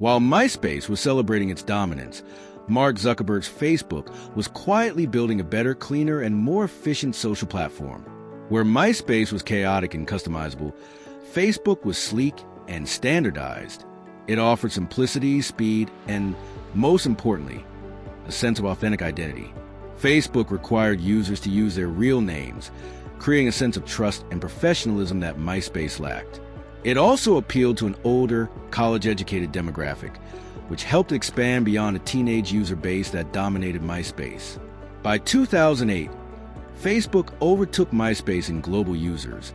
While Myspace was celebrating its dominance, Mark Zuckerberg's Facebook was quietly building a better, cleaner, and more efficient social platform. Where Myspace was chaotic and customizable, Facebook was sleek and standardized. It offered simplicity, speed, and, most importantly, a sense of authentic identity. Facebook required users to use their real names, creating a sense of trust and professionalism that Myspace lacked. It also appealed to an older, college-educated demographic, which helped expand beyond a teenage user base that dominated Myspace. By 2008, Facebook overtook Myspace in global users,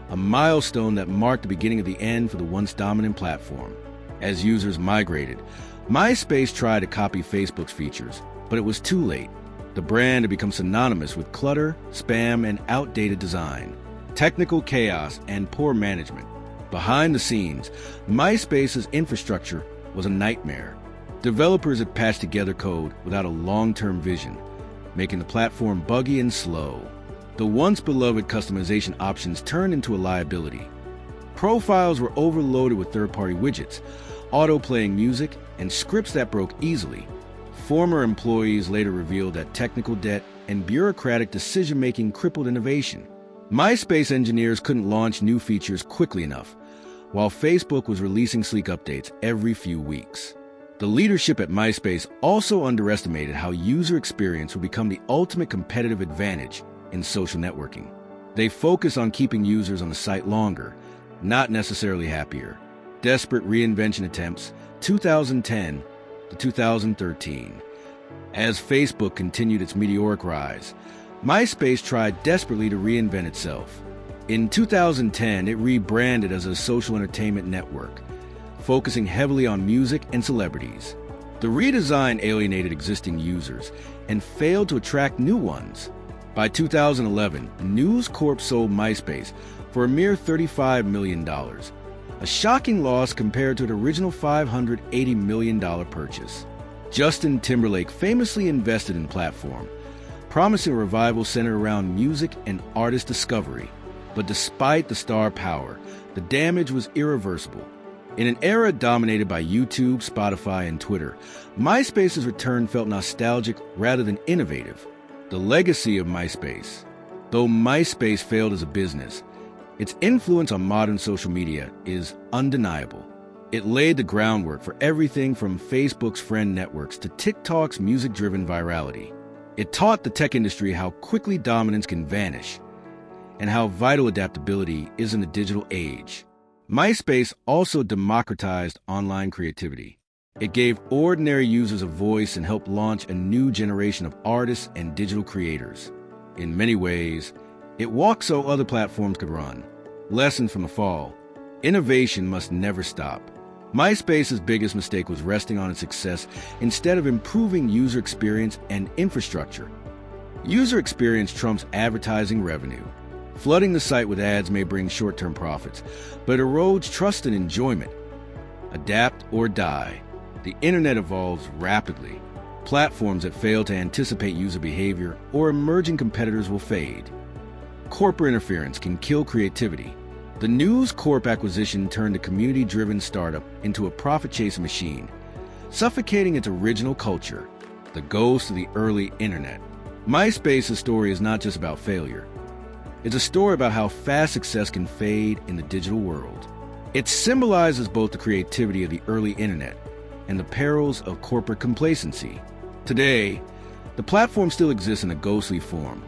a milestone that marked the beginning of the end for the once dominant platform. As users migrated, Myspace tried to copy Facebook's features, but it was too late. The brand had become synonymous with clutter, spam, and outdated design, technical chaos, and poor management. Behind the scenes, Myspace's infrastructure was a nightmare. Developers had patched together code without a long-term vision, making the platform buggy and slow. The once beloved customization options turned into a liability. Profiles were overloaded with third-party widgets, auto-playing music, and scripts that broke easily. Former employees later revealed that technical debt and bureaucratic decision-making crippled innovation. Myspace engineers couldn't launch new features quickly enough, while Facebook was releasing sleek updates every few weeks. The leadership at Myspace also underestimated how user experience would become the ultimate competitive advantage in social networking. They focused on keeping users on the site longer, not necessarily happier. Desperate reinvention attempts, 2010 to 2013. As Facebook continued its meteoric rise, Myspace tried desperately to reinvent itself. In 2010, it rebranded as a social entertainment network, focusing heavily on music and celebrities. The redesign alienated existing users and failed to attract new ones. By 2011, News Corp sold Myspace for a mere $35 million, a shocking loss compared to its original $580 million purchase. Justin Timberlake famously invested in the platform, promising a revival centered around music and artist discovery. But despite the star power, the damage was irreversible. In an era dominated by YouTube, Spotify, and Twitter, Myspace's return felt nostalgic rather than innovative. The legacy of Myspace. Though Myspace failed as a business, its influence on modern social media is undeniable. It laid the groundwork for everything from Facebook's friend networks to TikTok's music-driven virality. It taught the tech industry how quickly dominance can vanish and how vital adaptability is in the digital age. Myspace also democratized online creativity. It gave ordinary users a voice and helped launch a new generation of artists and digital creators. In many ways, it walked so other platforms could run. Lesson from the fall: innovation must never stop. Myspace's biggest mistake was resting on its success instead of improving user experience and infrastructure. User experience trumps advertising revenue. Flooding the site with ads may bring short-term profits, but erodes trust and enjoyment. Adapt or die. The internet evolves rapidly. Platforms that fail to anticipate user behavior or emerging competitors will fade. Corporate interference can kill creativity. The News Corp acquisition turned a community-driven startup into a profit-chasing machine, suffocating its original culture, the ghost of the early internet. Myspace's story is not just about failure. It's a story about how fast success can fade in the digital world. It symbolizes both the creativity of the early internet and the perils of corporate complacency. Today, the platform still exists in a ghostly form,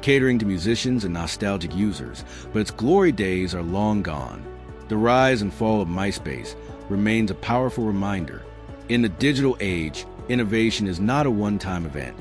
catering to musicians and nostalgic users, but its glory days are long gone. The rise and fall of Myspace remains a powerful reminder. In the digital age, innovation is not a one-time event.